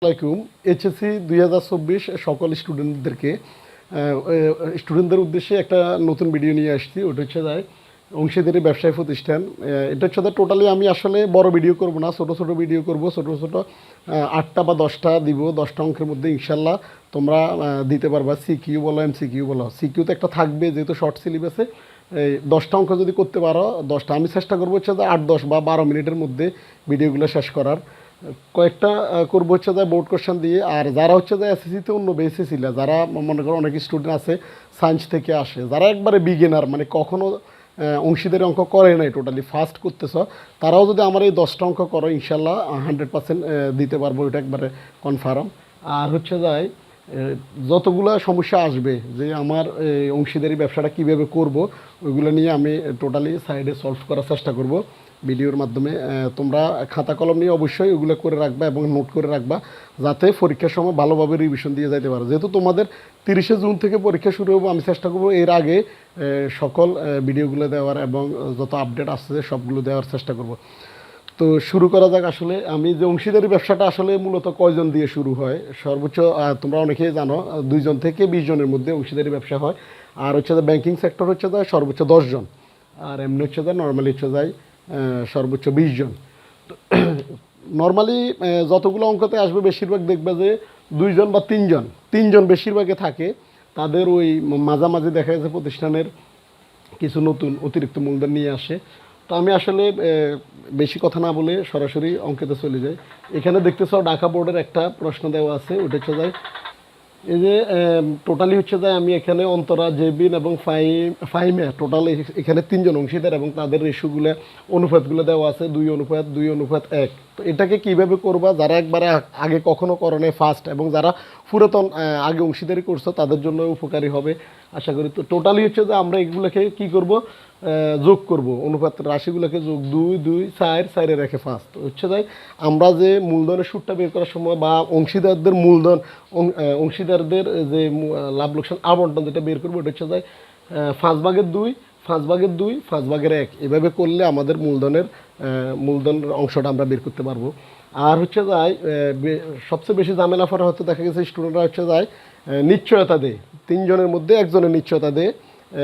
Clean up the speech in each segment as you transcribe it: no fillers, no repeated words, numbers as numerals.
আসসালামাইকুম। এইচএসসি 2024 সকল স্টুডেন্টদের উদ্দেশ্যে একটা নতুন ভিডিও নিয়ে আসছি। ওটা হচ্ছে যায় অংশীদারি ব্যবসায়ী প্রতিষ্ঠান। এটা হচ্ছে টোটালি আমি আসলে বড় ভিডিও করব না, ছোট ছোট ভিডিও করব। ছোট ছোট 8টা বা 10টা দিব। 10টা অঙ্কের মধ্যে ইনশাল্লাহ তোমরা দিতে পারবা। সিকিউ বলো, এমসিকিউ বলো, সিকিউ তো একটা থাকবে যেহেতু শর্ট সিলেবাসে। এই 10টা অঙ্ক যদি করতে পারো, 10টা আমি চেষ্টা করবো হচ্ছে যে 8, 10 বা 12 মিনিটের মধ্যে ভিডিওগুলো শেষ করার। কয়েকটা করবো হচ্ছে যে বোর্ড কোশ্চেন দিয়ে। আর যারা হচ্ছে যে এসএসসিতে অন্য বেসে ছিল, যারা মনে করো অনেক স্টুডেন্ট আছে সায়েন্স থেকে আসে, যারা একবারে বিগিনার, মানে কখনো অংশীদারি অঙ্ক করে নাই, টোটালি ফার্স্ট করতেছ, তারাও যদি আমার এই 10টা অঙ্ক করো ইনশাল্লাহ 100% দিতে পারবো, এটা একবারে কনফার্ম। আর হচ্ছে যায় যতগুলো সমস্যা আসবে যে আমার অংশীদারি ব্যবসাটা কীভাবে করব, ওইগুলো নিয়ে আমি টোটালি সাইডে সলভ করার চেষ্টা করব ভিডিওর মাধ্যমে। তোমরা খাতা কলম নিয়ে অবশ্যই ওগুলো করে রাখবা এবং নোট করে রাখবা, যাতে পরীক্ষার সময় ভালোভাবে রিভিশন দিয়ে যাইতে পারো। যেহেতু তোমাদের 30শে জুন থেকে পরীক্ষা শুরু হবে, আমি চেষ্টা করবো এর আগে সকল ভিডিওগুলো দেওয়ার এবং যত আপডেট আসছে সবগুলো দেওয়ার চেষ্টা করব। তো শুরু করা যাক। আসলে আমি যে অংশীদারি ব্যবসাটা আসলে মূলত কয়জন দিয়ে শুরু হয়, সর্বোচ্চ তোমরা অনেকেই জানো 2 জন থেকে 20 জনের মধ্যে অংশীদারি ব্যবসা হয়। আর হচ্ছে যে ব্যাংকিং সেক্টর হচ্ছে যায় সর্বোচ্চ 10 জন। আর এমনি হচ্ছে যায় নর্মালি হচ্ছে যায় সর্বোচ্চ 20 জন। তো নর্মালি যতগুলো অঙ্কতে আসবে বেশিরভাগ দেখবে যে 2 জন বা 3 জন, 3 জন বেশিরভাগে থাকে। তাদের ওই মাঝামাঝি দেখা যাচ্ছে প্রতিষ্ঠানের কিছু নতুন অতিরিক্ত মূলধন নিয়ে আসে। তো আমি আসলে বেশি কথা না বলে সরাসরি অঙ্কেতে চলে যাই। এখানে দেখতেছ ঢাকা বোর্ডের একটা প্রশ্ন দেওয়া আছে, ওটা হচ্ছে যায় এই যে টোটালি হচ্ছে যায় আমি এখানে অন্তরা, জেবিন এবং ফাইমে টোটাল এখানে 3 জন অংশীদার এবং তাদের রেশিওগুলো অনুপাতগুলো দেওয়া আছে 2:2:1। তো এটাকে কিভাবে করবা, যারা একবারে আগে কখনো করনে ফার্স্ট এবং যারা পুরাতন আগে অংশীদারি করছো তাদের জন্য উপকারী হবে আশা করি। তো টোটালি হচ্ছে যে আমরা এগুলোকে কি করব, যোগ করব, অনুপাত রাশিগুলোকে যোগ 2, 2, 4, 4 রেখে 5। তো হচ্ছে যাই আমরা যে মূলধনের সুদটা বের করার সময় বা অংশীদারদের মূলধন, অংশীদারদের যে লাভ লোকসান আবন্টন যেটা বের করবো, এটা হচ্ছে যায় 5/2, 5/2, 5/1 এভাবে করলে আমাদের মূলধন অংশটা আমরা বের করতে পারবো। আর হচ্ছে যায় সবচেয়ে বেশি ঝামেলা পরে হয়তো দেখা গেছে স্টুডেন্টরা হচ্ছে যায় নিশ্চয়তা দেয়, 3 জনের মধ্যে একজনের নিশ্চয়তা দেয়,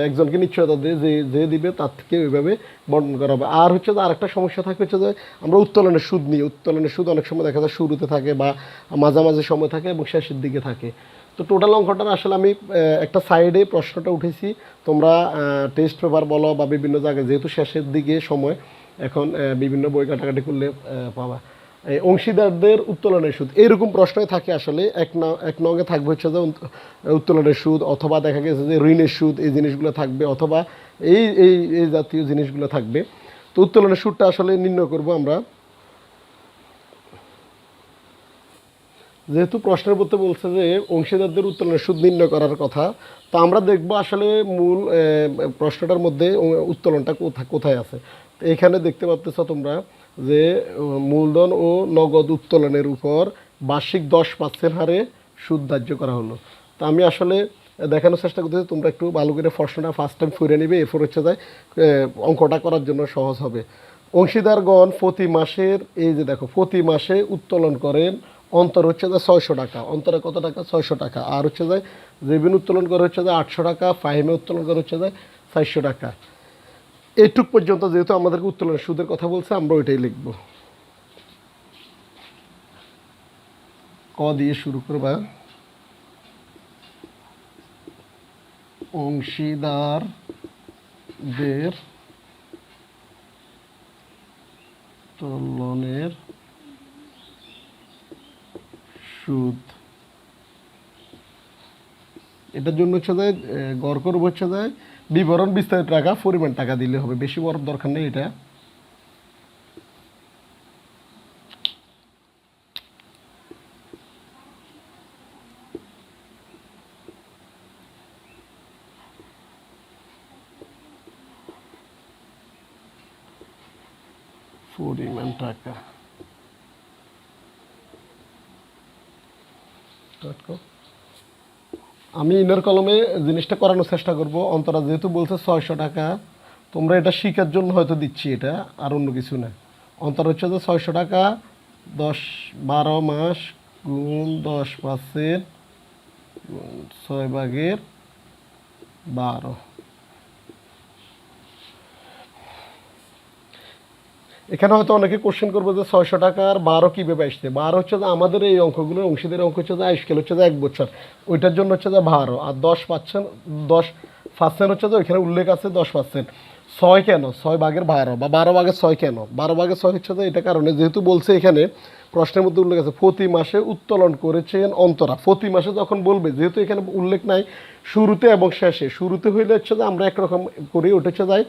একজনকে নিশ্চয়তা দিয়ে যে দিবে তার থেকে ওইভাবে বন্টন করা হবে। আর হচ্ছে যে আরেকটা সমস্যা থাকে হচ্ছে যে আমরা উত্তোলনের সুদ নিই। উত্তোলনের সুদ অনেক সময় দেখা যায় শুরুতে থাকে বা মাঝামাঝি সময় থাকে এবং শেষের দিকে থাকে। তো টোটাল অঙ্কটা আসলে আমি একটা সাইডে প্রশ্নটা উঠেছি, তোমরা টেস্ট পেপার বলো বা বিভিন্ন জায়গায় যেহেতু শেষের দিকে সময়, এখন বিভিন্ন বই কাটাকাটি করলে পাবা। এই অংশীদারদের উত্তোলনের সুদ এরকম প্রশ্নই থাকে আসলে। এক নঙ্গে থাকবে হচ্ছে যে উত্তোলনের সুদ, অথবা দেখা গেছে যে ঋণের সুদ, এই জিনিসগুলো থাকবে, অথবা এই এই এই জাতীয় জিনিসগুলো থাকবে। তো উত্তোলনের সুদটা আসলে নির্ণয় করব আমরা। যেহেতু প্রশ্নের মধ্যে বলছে যে অংশীদারদের উত্তোলনের সুদ নির্ণয় করার কথা, তো আমরা দেখব আসলে মূল প্রশ্নটার মধ্যে উত্তোলনটা কোথায় আছে। তো এখানে দেখতে পাচ্ছ তোমরা যে মূলধন ও নগদ উত্তোলনের উপর বার্ষিক 10% হারে সুদ ধার্য করা হলো। তো আমি আসলে দেখানোর চেষ্টা করতেছি, তোমরা একটু ভালো করে প্রশ্নটা ফার্স্ট টাইম ফুরে নিবে, এরপর হচ্ছে যায় অঙ্কটা করার জন্য সহজ হবে। অংশীদারগণ প্রতি মাসের, এই যে দেখো, প্রতি মাসে উত্তোলন করেন অন্তর হচ্ছে যে 600 টাকা। অন্তরে কত টাকা? 600 টাকা। আর হচ্ছে যায় জেবিন উত্তোলন করে হচ্ছে যে 800 টাকা, ফাহিমে উত্তোলন করে হচ্ছে যায় 400 টাকা। এইটুক পর্যন্ত যেহেতু আমাদেরকে উত্তোলনের সুদের কথা বলছে, আমরা ওইটাই লিখব। ক দিয়ে শুরু করবা। অংশীদারদের উত্তোলনের সুদ, এটার জন্য হচ্ছে যায় গড় করব হচ্ছে যায় বিবরণ বিস্তারিত টাকা, পরিমাণ টাকা দিলে হবে, বেশি বড় দরকার নেই। এটা পরিমাণ টাকা আমি ইনার কলমে জিনিসটা করানোর চেষ্টা করব। অন্তরা যেহেতু বলছে 600 টাকা, তোমরা এটা শিখার জন্য হয়তো দিচ্ছি, এটা আর অন্য কিছু না। অন্তর হচ্ছে যে 600 টাকা 10-12 মাস গুণ 10% গুণ 6/12। এখানে হয়তো অনেকে কোশ্চেন করবো যে 600 টাকার 12 কীভাবে আসছে। 12 হচ্ছে যে আমাদের এই অঙ্কগুলোর অংশীদের অঙ্ক হচ্ছে যে স্কেল হচ্ছে যে 1 বছর, ওইটার জন্য হচ্ছে যে 12। আর 10% হচ্ছে যে ওইখানে উল্লেখ আছে 10%। 6 কেন? 6/12 বা 12/6 কেন? 12/6 হচ্ছে যে এটা কারণে যেহেতু বলছে এখানে প্রশ্নের মধ্যে উল্লেখ আছে প্রতি মাসে উত্তোলন করেছেন অন্তরা। প্রতি মাসে যখন বলবে, যেহেতু এখানে উল্লেখ নাই শুরুতে এবং শেষে, শুরুতে হইলে হচ্ছে যে আমরা একরকম করি, ওটা হচ্ছে যায়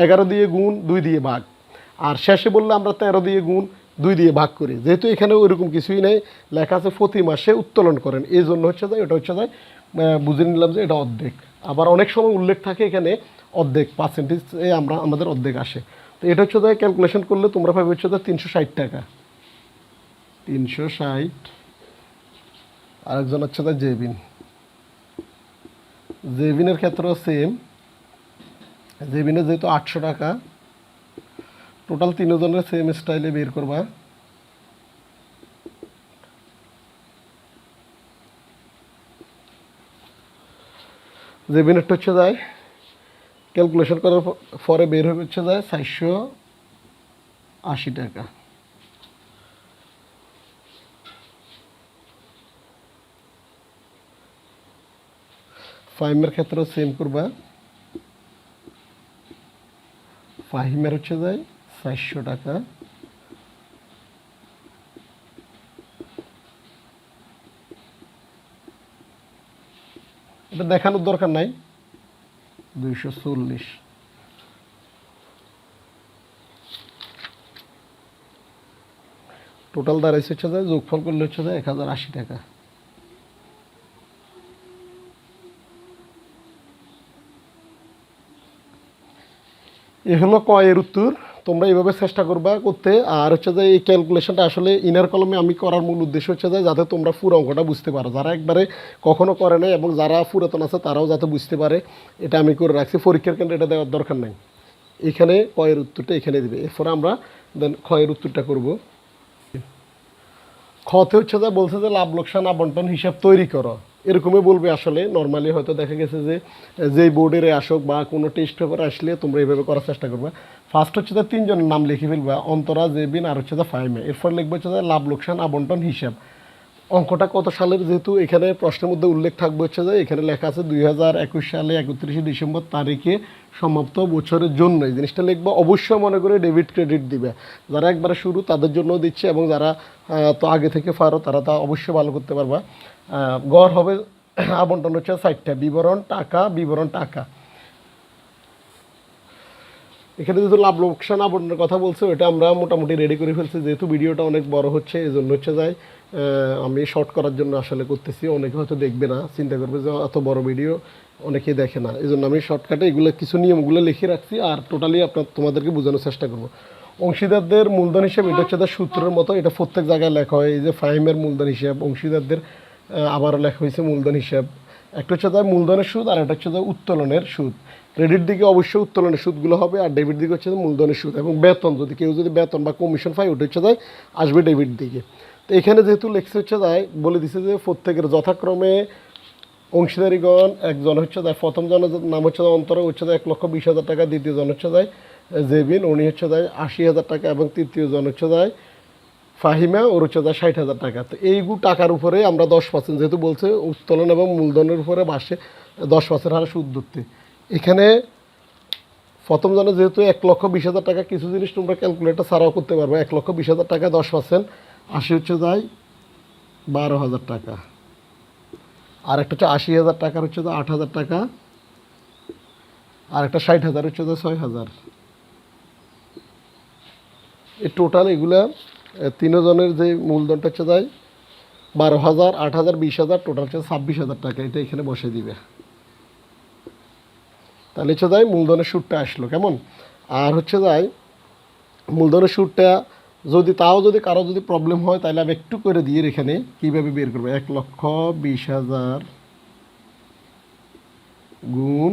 11 দিয়ে গুণ 2 দিয়ে ভাগ, আর শেষে বললে আমরা 13 দিয়ে গুণ 2 দিয়ে ভাগ করি। যেহেতু এখানে ওইরকম কিছুই নেই, লেখা আছে প্রতি মাসে উত্তোলন করেন, এই জন্য হচ্ছে যে এটা হচ্ছে যে বুঝে নিলাম যে এটা অর্ধেক। আবার অনেক সময় উল্লেখ থাকে এখানে অর্ধেক পার্সেন্টেজে আমাদের অর্ধেক আসে। তো এটা হচ্ছে যে ক্যালকুলেশন করলে তোমরা পাবে হচ্ছে যে 360 টাকা। 360। আরেকজন হচ্ছে যে জেবিন। জেবিনের ক্ষেত্রেও সেম। জেবিনের যেহেতু 800 টাকা, টোটাল তিনজনের সেম স্টাইলে বের করবা। জেবিনেরটা হচ্ছে যায় ক্যালকুলেশন করার পরে বের হয়ে হচ্ছে যায় 480 টাকা। ফাহিমের ক্ষেত্রেও সেম করবা। ফাহিমের হচ্ছে যায় 400 টাকা। এটা দেখানোর দরকার নাই। 240। টোটাল দাঁড়াইছে হচ্ছে যায় যোগফল করলে হচ্ছে যায় 1080 টাকা। এ হলো ক এর উত্তর। তোমরা এইভাবে চেষ্টা করবা করতে। আর হচ্ছে যে এই ক্যালকুলেশনটা আসলে ইনার কলমে আমি করার মূল উদ্দেশ্য হচ্ছে যে যাতে তোমরা পুরো অঙ্কটা বুঝতে পারো, যারা একবারে কখনো করে নাই এবং যারা পুরাতন আছে তারাও যাতে বুঝতে পারে, এটা আমি করে রাখছি। পরীক্ষার কেন্দ্রে এটা দেওয়ার দরকার নাই। এখানে ক এর উত্তরটা এখানে দিবে, এরপরে আমরা দেন খ এর উত্তরটা করব। খতে হচ্ছে যে বলছে যে লাভ লোকসান আবন্টন হিসাব তৈরি করো, এরকমই বলবে। আসলে নর্মালি হয়তো দেখা গেছে যে যেই বোর্ডের আসুক বা কোনো টেস্ট পেপার আসলে তোমরা এইভাবে করার চেষ্টা করবে। ফার্স্ট হচ্ছে যে তিনজনের নাম লিখে ফেলবা, অন্তরা, জেবিন আর হচ্ছে যে ফাইমে। এরপর লিখবে হচ্ছে যে লাভ লোকসান আবন্টন হিসাব। অঙ্কটা কত সালের, যেহেতু এখানে প্রশ্নের মধ্যে উল্লেখ থাকবে হচ্ছে যে এখানে লেখা আছে 2021 সালে 31শে ডিসেম্বর তারিখে সমাপ্ত বছরের জন্য এই জিনিসটা লিখবো। অবশ্যই মনে করে ডেবিট ক্রেডিট দিবে। যারা একবারে শুরু তাদের জন্য দিচ্ছে, এবং যারা তো আগে থেকে পারো তারা তা অবশ্যই ভালো করতে পারবা। গড় হবে আবন্টন হচ্ছে 4টা, বিবরণ টাকা, বিবরণ টাকা। এখানে যেহেতু লাভ লোকসান আবন্টনের কথা বলছে, ওটা আমরা মোটামুটি রেডি করে ফেলছি। যেহেতু ভিডিওটা অনেক বড় হচ্ছে, এই জন্য হচ্ছে যায় আমি শর্ট করার জন্য আসলে করতেছি। অনেকে হয়তো দেখবে না, চিন্তা করবে যে এত বড় ভিডিও অনেকেই দেখে না, এই জন্য আমি শর্টকাটে এগুলো কিছু নিয়মগুলো লিখে রাখছি, আর টোটালি তোমাদেরকে বোঝানোর চেষ্টা করবো। অংশীদারদের মূলধন হিসাব, এটা হচ্ছে তার সূত্রের মতো, এটা প্রত্যেক জায়গায় লেখা হয়। এই যে ফাহিমের মূলধন হিসাব, অংশীদারদের আবারও লেখা হয়েছে মূলধন হিসাব। একটা হচ্ছে তার মূলধনের সুদ, আর একটা হচ্ছে তার উত্তোলনের সুদ। ক্রেডিট দিকে অবশ্যই উত্তোলনের সুদগুলো হবে, আর ডেবিট দিকে হচ্ছে মূলধনের সুদ। এবং বেতন, যদি কেউ যদি বেতন বা কমিশন পায়, ওটা হচ্ছে তাই আসবে ডেবিট দিকে। তো এখানে যেহেতু লেখছে হচ্ছে তাই বলে দিছে যে প্রত্যেকের যথাক্রমে অংশীদারিগণ, একজন হচ্ছে তাই প্রথম জনের নাম হচ্ছে অন্তরা, হচ্ছে 1,20,000 টাকা। দ্বিতীয় জন হচ্ছে তাই জেবিন, উনি হচ্ছে তাই 80,000 টাকা। এবং তৃতীয় জন হচ্ছে তাই ফাহিমা, ওর হচ্ছে 60,000 টাকা। তো এইগুলো টাকার উপরে আমরা 10%, যেহেতু বলছে উত্তোলন এবং মূলধনের উপরে মাসে 10% হারে সুদ ধরতে। এখানে প্রথম জনে যেহেতু 1,20,000 টাকা, কিছু জিনিস তোমরা ক্যালকুলেটর ছাড়াও করতে পারবে। 1,20,000 টাকা 10%, 80 হচ্ছে যায় 12,000 টাকা। আর একটা হচ্ছে 80,000 টাকার হচ্ছে 8,000 টাকা। আর একটা 60,000 হচ্ছে 6,000। এই টোটাল এগুলা তিনজনের যে মূলধনটা হচ্ছে যায় 12,000, 8,000, 20,000, টোটাল হচ্ছে 26,000 টাকা। এটা এখানে বসে দিবে। তাহলে হচ্ছে যায় মূলধনের সুদটা আসলো কেমন। আর হচ্ছে যায় মূলধনের সুদটা যদি কারো যদি প্রবলেম হয়, তাহলে আমি একটু করে দিয়ে এখানে কীভাবে বের করবো। 1,20,000 গুণ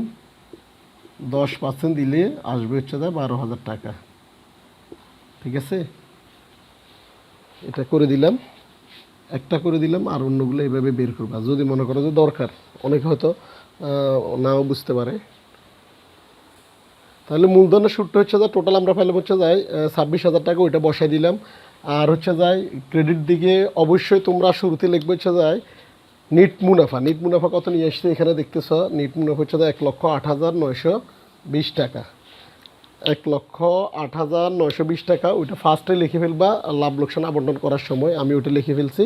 10% দিলে আসবে হচ্ছে যায় 12,000 টাকা। ঠিক আছে, এটা করে দিলাম। একটা করে দিলাম, আর অন্যগুলো এইভাবে বের করবা যদি মনে করো যে দরকার। অনেকে হয়তো নাও বুঝতে পারে। তাহলে মূলধনের সুদটা হচ্ছে যে টোটাল আমরা পাইলাম হচ্ছে যায় 26,000 টাকা, ওইটা বসাই দিলাম। আর হচ্ছে যায় ক্রেডিট দিকে অবশ্যই তোমরা শুরুতে লিখবে হচ্ছে যায় নিট মুনাফা। নিট মুনাফা কত নিয়ে এসছে এখানে দেখতেছ, নিট মুনাফা হচ্ছে 1,08,920 টাকা। 1,08,920 টাকা, ওইটা ফার্স্টে লিখে ফেলবা লাভ লোকসান আবন্টন করার সময়। আমি ওইটা লিখে ফেলছি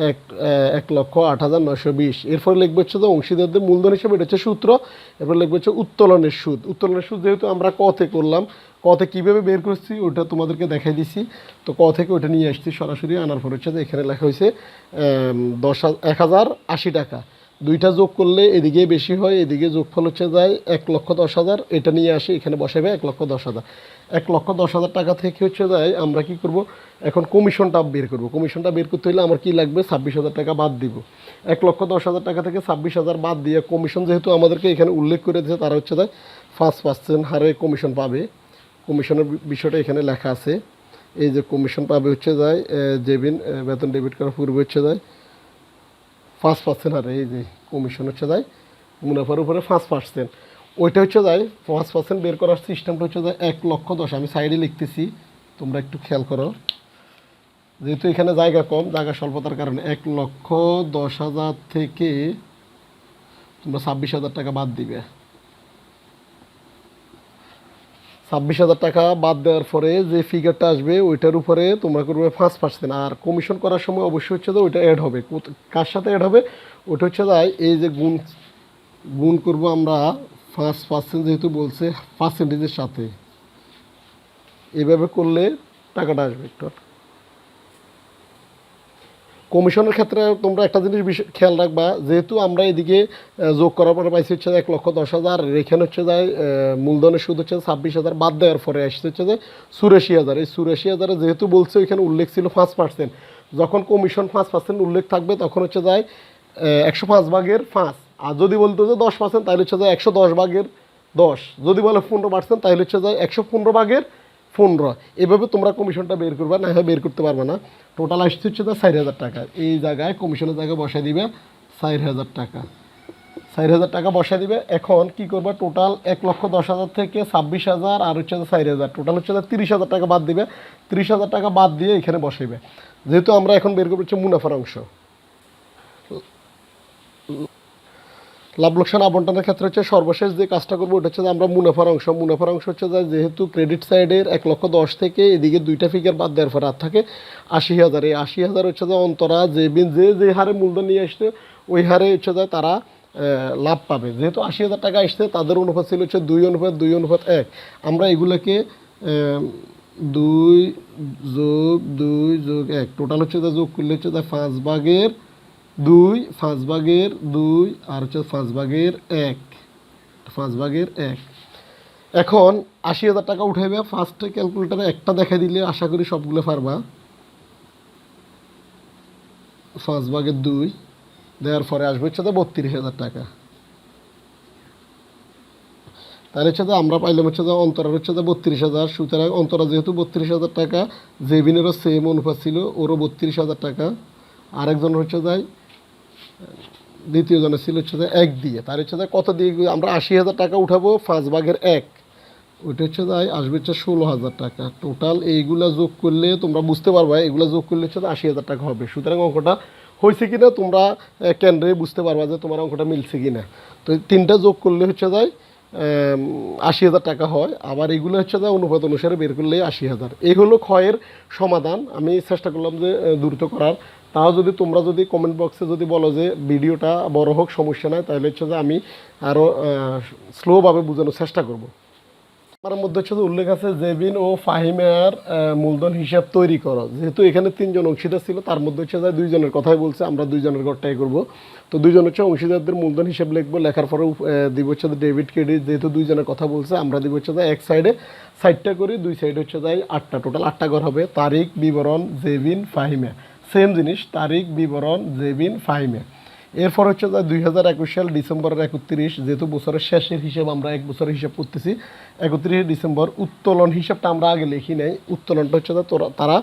1,08,920। এরপরে লিখবে হচ্ছে যে অংশীদারদের মূলধন হিসেবে, এটা হচ্ছে সূত্র। এরপর লিখবে হচ্ছে উত্তোলনের সুদ। উত্তোলনের সুদ যেহেতু আমরা কতে করলাম, কতে কীভাবে বের করছি ওটা তোমাদেরকে দেখাই দিছি। তো ক থেকে ওইটা নিয়ে আসছি সরাসরি, আনার পর হচ্ছে যে এখানে লেখা হয়েছে 1,080 টাকা। দুইটা যোগ করলে এদিকে বেশি হয়, এদিকে যোগফল হচ্ছে যায় 1,10,000। এটা নিয়ে আসি এখানে বসাবে 1,10,000। 1,10,000 টাকা থেকে হচ্ছে যায় আমরা কি করব, এখন কমিশনটা বের করব। কমিশনটা বের করতে হলে আমার কি লাগবে, 26,000 টাকা বাদ দিব। 1,10,000 টাকা থেকে 26,000 বাদ দিয়ে কমিশন যেহেতু আমাদেরকে এখানে উল্লেখ করে দিয়েছে, তারা হচ্ছে যায় 5% হারে কমিশন পাবে। কমিশনের বিষয়টা এখানে লেখা আছে। এই যে কমিশন পাবে হচ্ছে যায় জেবিন বেতন ডেবিট করার পূর্বে হচ্ছে যায় 5% হারে। এই যে কমিশন হচ্ছে যায় মুনাফার উপরে 5%, ওইটা হচ্ছে যায় 5% বের করার সিস্টেমটা হচ্ছে যায় 1,10,000। আমি সাইডে লিখতেছি, তোমরা একটু খেয়াল করো। যেহেতু এখানে জায়গা কম, জায়গা স্বল্পতার কারণে 1,10,000 থেকে তোমরা 26,000 টাকা বাদ দিবে। 26,000 টাকা বাদ দেওয়ার পরে যে ফিগারটা আসবে ওইটার উপরে তোমরা করবে 5%। আর কমিশন করার সময় অবশ্যই হচ্ছে যে ওইটা অ্যাড হবে। কার সাথে অ্যাড হবে, ওইটা হচ্ছে যায় এই যে গুণ গুণ করবো আমরা 5%, যেহেতু বলছে পার্সেন্টেজের সাথে, এভাবে করলে টাকাটা আসবে। একটু কমিশনের ক্ষেত্রে তোমরা একটা জিনিস খেয়াল রাখবা, যেহেতু আমরা এদিকে যোগ করার পরে পাইছি হচ্ছে 1,10,000, আর এখানে হচ্ছে যায় মূলধনের সুদ হচ্ছে 26,000, বাদ দেওয়ার পরে আসছে হচ্ছে যে 84,000। এই 84,000 যেহেতু বলছে ওইখানে উল্লেখ ছিল 5%, যখন কমিশন 5% উল্লেখ থাকবে তখন হচ্ছে যায় 105 ভাগের 5। আর যদি বলতো যে 10% তাহলে হচ্ছে যায় 110 ভাগের 10। যদি বলে 15% তাহলে হচ্ছে যায় 115 ভাগের 15। এভাবে তোমরা কমিশনটা বের করবে, না হয় বের করতে পারবে না। টোটাল আসছে হচ্ছে 4,000 টাকা। এই জায়গায় কমিশনের জায়গায় বসাই দিবে 4,000 টাকা। 4,000 টাকা বসাই দিবে। এখন কি করবে, টোটাল 1,10,000 থেকে 26,000 আর হচ্ছে 4,000, টোটাল হচ্ছে 30,000 টাকা বাদ দিবে। 30,000 টাকা বাদ দিয়ে এখানে বসাইবে। যেহেতু আমরা এখন বের করবো হচ্ছে মুনাফার অংশ। লাভ লোকসান আবন্টনের ক্ষেত্রে হচ্ছে সর্বশেষ যে কাজটা করবো ওটা হচ্ছে আমরা মুনাফার অংশ। মুনাফার অংশ হচ্ছে যেহেতু ক্রেডিট সাইডের 1,10,000 থেকে এদিকে দুইটা ফিগার বাদ দেওয়ার পর আর থাকে 80,000। এই 80,000 হচ্ছে অন্তরা যে হারে মূলধন নিয়ে আসছে ওই হারে হচ্ছে তারা লাভ পাবে। যেহেতু 80,000 টাকা আসছে, তাদের অনুপাত ছিল হচ্ছে 2:2:1। আমরা এগুলোকে 2+2+1 টোটাল হচ্ছে যোগ করলে হচ্ছে 5/2, 5/2 আর হচ্ছে 5/1, 5/1। এখন 80,000 টাকা উঠাইবে। ফার্স্টে ক্যালকুলেটারে একটা দেখা দিলে আশা করি সবগুলো পারবা। 5/2 দেওয়ার পরে আসবে হচ্ছে 32,000 টাকা। তাহলে হচ্ছে আমরা পাইলাম হচ্ছে অন্তরার হচ্ছে 32,000। সুতরাং অন্তরা যেহেতু 32,000 টাকা, জেবিনেরও সেম অনুপাত ছিল, ওরও 32,000 টাকা। আরেকজন হচ্ছে দ্বিতীয় জনের ছিল হচ্ছে 1 দিয়ে। তার হচ্ছে কত দিয়ে আমরা 80,000 টাকা উঠাবো 5/1, ওইটা হচ্ছে আসবে হচ্ছে 16,000 টাকা। টোটাল এইগুলা যোগ করলে তোমরা বুঝতে পারবা, এগুলো যোগ করলে হচ্ছে 80,000 টাকা হবে। সুতরাং অঙ্কটা হয়েছে কিনা তোমরা কেন্দ্রে বুঝতে পারবা যে তোমার অঙ্কটা মিলছে কিনা। তো তিনটা যোগ করলে হচ্ছে 80,000 টাকা হয়। আবার এগুলো হচ্ছে অনুপাত অনুসারে বের করলে 80,000। এই হলো ক্ষয়ের সমাধান। আমি চেষ্টা করলাম যে দ্রুত করার। তাও যদি তোমরা যদি কমেন্ট বক্সে যদি বলো যে ভিডিওটা বড় হোক, সমস্যা নাই, তাহলে হচ্ছে আমি আরও স্লোভাবে বোঝানোর চেষ্টা করব। আমার মধ্যে হচ্ছে উল্লেখ আছে জেবিন ও ফাহিমের মূলধন হিসাব তৈরি করো। যেহেতু এখানে 3 জন অংশীদার ছিল, তার মধ্যে হচ্ছে 2 জনের কথাই বলছে, আমরা 2 জনের ঘরটাই করব। তো 2 জন হচ্ছে অংশীদারদের মূলধন হিসাব লিখবো। লেখার পরে দিব হচ্ছে ডেবিট ক্রেডিট। যেহেতু 2 জনের কথা বলছে, আমরা দিব হচ্ছে এক সাইডে 60টা করি, 2 সাইডে হচ্ছে 8টা, টোটাল 8টা ঘর হবে। তারিখ বিবরণ জেবিন ফাহিমে, সেম জিনিস, তারিখ বিবরণ জেবিন ফাহিমে। এরপর হচ্ছে 2021 সাল ডিসেম্বরের 31, যেহেতু বছরের শেষের হিসাব, আমরা 1 বছরের হিসাব করতেছি। 31 ডিসেম্বর উত্তোলন হিসাবটা আমরা আগে লিখি নাই। উত্তোলনটা হচ্ছে তারা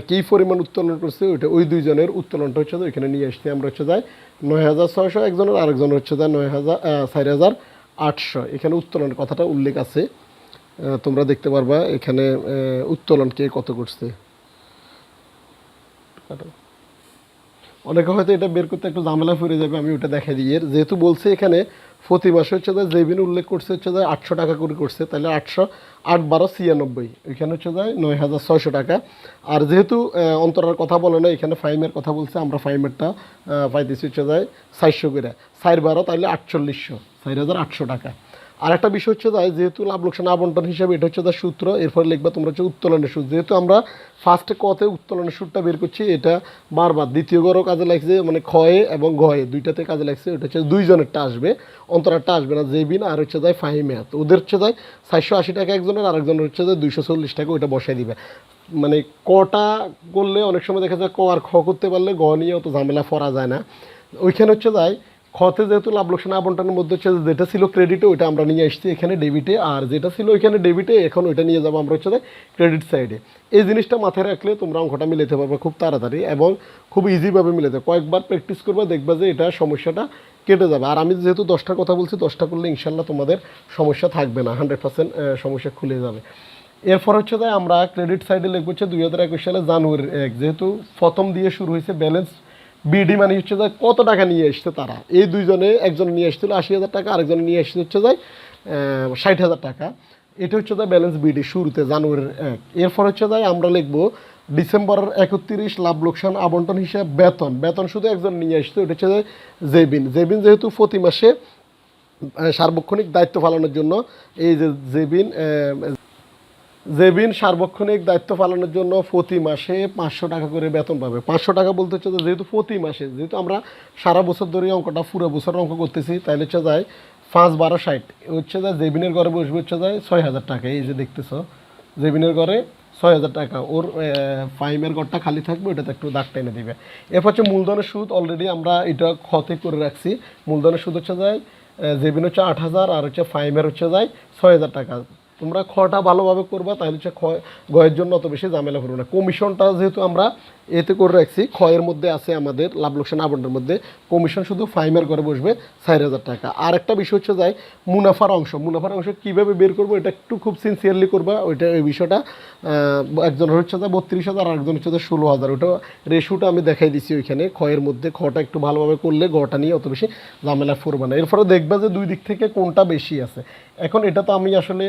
কী পরিমাণ উত্তোলন করছে ওইটা ওই দুইজনের উত্তোলনটা হচ্ছে যে ওইখানে নিয়ে আসছি আমরা হচ্ছে যায় 9600 একজনের, আরেকজনের হচ্ছে যায় 4800। এখানে উত্তোলনের কথাটা উল্লেখ আছে, তোমরা দেখতে পারবা এখানে উত্তোলন কে কত করছে। অনেকে হয়তো এটা বের করতে একটু ঝামেলা পড়ে যাবে, আমি ওটা দেখাই দিই। যেহেতু বলছে এখানে প্রতি মাসে হচ্ছে যায় জেবিন উল্লেখ করছে হচ্ছে যায় 800 টাকা করে করছে, তাহলে 800 8 12 96, এখানে হচ্ছে যায় 9600 টাকা। আর যেহেতু অন্তরার কথা বলে না, এখানে ফাইমের কথা বলছে, আমরা ফাইমেরটা পাইতেছি হচ্ছে যায় 400 করে, 4 12 তাহলে 4800, 4800 টাকা। আর একটা বিষয় হচ্ছে যায় যেহেতু লাভ লোকসান আবন্টন হিসাবে এটা হচ্ছে তার সূত্র, এরপরে লিখবা তোমরা হচ্ছে উত্তোলনের সুদ। যেহেতু আমরা ফার্স্টে কতে উত্তোলনের সুদটা বের করছি, এটা বারবার দ্বিতীয় গড়ও কাজে লাগছে, মানে ক্ষয়ে এবং গয়ে দুইটাতে কাজে লাগছে। ওটা হচ্ছে দুইজনেরটা আসবে, অন্তরারটা আসবে না, জেবিন আর হচ্ছে যায় ফাহিমে। তো ওদের হচ্ছে যায় 480 টাকা একজনের, আরেকজনের হচ্ছে যায় 240 টাকা, ওইটা বসাই দিবে। মানে কটা করলে অনেক সময় দেখা যায় ক আর খ করতে পারলে গ নিয়ে অত ঝামেলা করা যায় না। ওইখানে হচ্ছে যায় খতে যেহেতু লাভ লোকসান আবন্টনের মধ্যে হচ্ছে যেটা ছিল ক্রেডিটে ওইটা আমরা নিয়ে আসছি এখানে ডেবিটে, আর যেটা ছিল ওইখানে ডেবিটে এখন ওইটা নিয়ে যাবো আমরা হচ্ছে ক্রেডিট সাইডে। এই জিনিসটা মাথায় রাখলে তোমরা অঙ্কটা মিলাতে পারবে খুব তাড়াতাড়ি এবং খুব ইজিভাবে মিলাতে। কয়েকবার প্র্যাকটিস করবে, দেখবা যে এটা সমস্যাটা কেটে যাবে। আর আমি যেহেতু 10টার কথা বলছি, 10টা করলে ইনশাল্লাহ তোমাদের সমস্যা থাকবে না, 100% সমস্যা খুলে যাবে। এরপর হচ্ছে যে আমরা ক্রেডিট সাইডে লিখবো হচ্ছে 2021 সালে জানুয়ারির 1, যেহেতু প্রথম দিয়ে শুরু হয়েছে ব্যালেন্স বিডি, মানে হচ্ছে যে কত টাকা নিয়ে এসছে তারা। এই দুইজনে, একজন নিয়ে এসেছিল 80,000 টাকা, আরেকজন নিয়ে এসেছে হচ্ছে যায় 60,000 টাকা। এটা হচ্ছে যায় ব্যালেন্স বিডি শুরুতে জানুয়ারির 1। এরপর হচ্ছে যায় আমরা লিখবো ডিসেম্বরের 31 লাভ লোকসান আবন্টন হিসাবে বেতন। বেতন শুধু একজন নিয়ে এসছে, ওটা হচ্ছে যায় জেবিন। জেবিন যেহেতু প্রতি মাসে সার্বক্ষণিক দায়িত্ব পালনের জন্য এই যে জেবিন সার্বক্ষণিক দায়িত্ব পালনের জন্য প্রতি মাসে 500 টাকা করে বেতন পাবে। 500 টাকা বলতে হচ্ছে যেহেতু প্রতি মাসে, যেহেতু আমরা সারা বছর ধরে অঙ্কটা পুরো বছর অঙ্ক করতেছি, তাইলে হচ্ছে যায় 5 12 60 হচ্ছে যায় জেবিনের ঘরে বসবে হচ্ছে যায় 6000 টাকা। এই যে দেখতেছো জেবিনের ঘরে 6000 টাকা, ওর ফাইমের ঘরটা খালি থাকবে, ওটাতে একটু দাগ টেনে দিবে। এরপর হচ্ছে মূলধনের সুদ অলরেডি আমরা এটা খতে করে রাখছি। মূলধনের সুদ হচ্ছে যায় জেবিন হচ্ছে 8000 আর হচ্ছে ফাইমের হচ্ছে যায় 6000 টাকা। তোমরা খটা ভালোভাবে করবা, তাহলে হচ্ছে গয়ের জন্য অত বেশি ঝামেলা করবো না। কমিশনটা যেহেতু আমরা এতে করে রাখছি, ক্ষয়ের মধ্যে আছে আমাদের লাভ লোকসান আবন্টনের মধ্যে, কমিশন শুধু ফাইমের ঘরে বসবে 4000 টাকা। আর একটা বিষয় হচ্ছে যায় মুনাফার অংশ। মুনাফার অংশ কীভাবে বের করবো এটা একটু খুব সিনসিয়ারলি করবা। ওইটা এই বিষয়টা একজনের হচ্ছে যায় 32,000 আর একজন হচ্ছে যায় 16,000। ওটা রেশুটা আমি দেখাই দিচ্ছি ওইখানে ক্ষয়ের মধ্যে। খটা একটু ভালোভাবে করলে গটা নিয়ে অত বেশি ঝামেলা করবে না। এরপরে দেখবা যে দুই দিক থেকে কোনটা বেশি আছে। এখন এটা তো আমি আসলে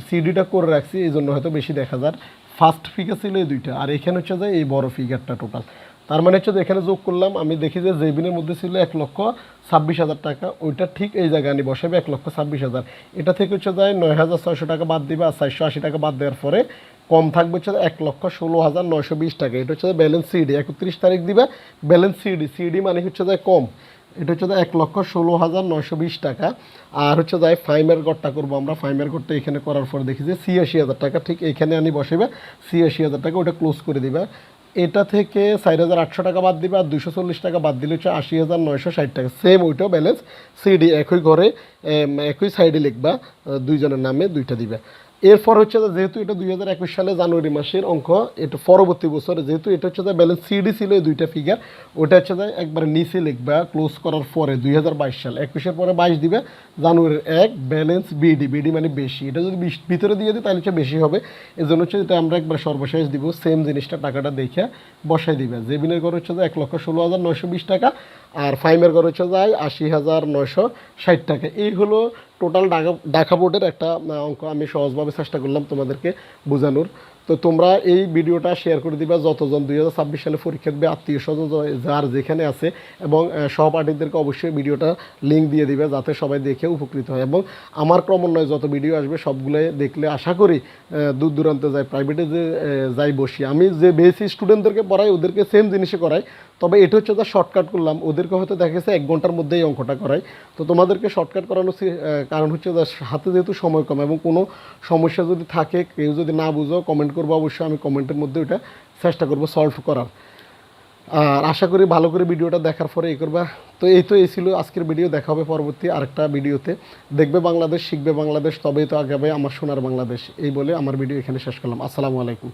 সিডিটা করে রাখছি, এই জন্য হয়তো বেশি দেখা যায়। ফার্স্ট ফিগার ছিল এই দুইটা, আর এখানে হচ্ছে যে এই বড় ফিগারটা টোটাল। তার মানে হচ্ছে যে এখানে যোগ করলাম, আমি দেখি যে জেবিনের মধ্যে ছিল 1,26,000 টাকা, ওইটা ঠিক এই জায়গায় আনি বসাবে 1,26,000। এটা থেকে হচ্ছে যায় 9,600 টাকা বাদ দিবে, আর 480 টাকা বাদ দেওয়ার পরে কম থাকবে হচ্ছে 1,16,920 টাকা। এটা হচ্ছে ব্যালেন্স সিডি 31 তারিখ দিবে। ব্যালেন্স সিডি মানে হচ্ছে যায় কম, এটা হচ্ছে 1,16,920 টাকা। আর হচ্ছে যায় ফাইমের গড়টা করবো আমরা। ফাইমের গড়টা এখানে করার পর দেখি যে 86,000 টাকা, ঠিক এখানে আনি বসেবে 86,000 টাকা, ওটা ক্লোজ করে দিবে। এটা থেকে 4,800 টাকা বাদ দিবে, আর 240 টাকা বাদ দিলে হচ্ছে 80,960 টাকা। সেম ওইটাও ব্যালেন্স সিডি, একই ঘরে একই সাইডে লিখবা, দুইজনের নামে দুইটা দিবে। এরপর হচ্ছে যেহেতু এটা 2021 সালে জানুয়ারি মাসের অঙ্ক, এটা পরবর্তী বছরে যেহেতু এটা হচ্ছে ব্যালেন্স সিডি ছিল এই দুইটা ফিগার, ওটা হচ্ছে একবার নিচে লিখবা ক্লোজ করার পরে 2022 সাল 21-এর পরে 22 দিবে, জানুয়ারির 1 ব্যালেন্স বিডি। বিডি মানে বেশি, এটা যদি ভিতরে দিয়ে দিই তাহলে হচ্ছে বেশি হবে। এই জন্য হচ্ছে এটা আমরা একবার সর্বশেষ দিব। সেম জিনিসটা টাকাটা দেখে বসাই দিবে। জেবিনের ঘর হচ্ছে 1,16,920 টাকা, আর ফাইমের ঘর হচ্ছে যায় 80,960 টাকা। এই হলো টোটাল ঢাকা বোর্ডের একটা অঙ্ক। আমি সহজভাবে চেষ্টা করলাম তোমাদেরকে বোঝানোর। তো তোমরা এই ভিডিওটা শেয়ার করে দিবা যতজন 2026 সালে পরীক্ষা দেবে, আত্মীয় স্বজন যার যেখানে আছে, এবং সহপাঠীদেরকে অবশ্যই ভিডিওটা লিঙ্ক দিয়ে দিবে যাতে সবাই দেখে উপকৃত হয়। এবং আমার ক্রমান্বয়ে যত ভিডিও আসবে সবগুলো দেখলে আশা করি দূর দূরান্তে যাই, প্রাইভেটে যে যাই বসি, আমি যে বেসি স্টুডেন্টদেরকে পড়াই ওদেরকে সেম জিনিসে করাই, তবে এটা হচ্ছে যা শর্টকাট করলাম। ওদেরকে হয়তো দেখা গেছে 1 ঘন্টার মধ্যেই অঙ্কটা করাই। তো তোমাদেরকে শর্টকাট করানোর কারণ হচ্ছে হাতে যেহেতু সময় কম, এবং কোনো সমস্যা যদি থাকে, কেউ যদি না বুঝো কমেন্ট করবো, অবশ্যই আমি কমেন্টের মধ্যে ওইটা চেষ্টা করবো সলভ করার। আর আশা করি ভালো করে ভিডিওটা দেখার পরে এই করবা। তো এই ছিল আজকের ভিডিও। দেখা হবে পরবর্তী আরেকটা ভিডিওতে। দেখবে বাংলাদেশ, শিখবে বাংলাদেশ, তবেই তো আগাবে আমার সোনার বাংলাদেশ। এই বলে আমার ভিডিও এখানে শেষ করলাম। আসসালামু আলাইকুম।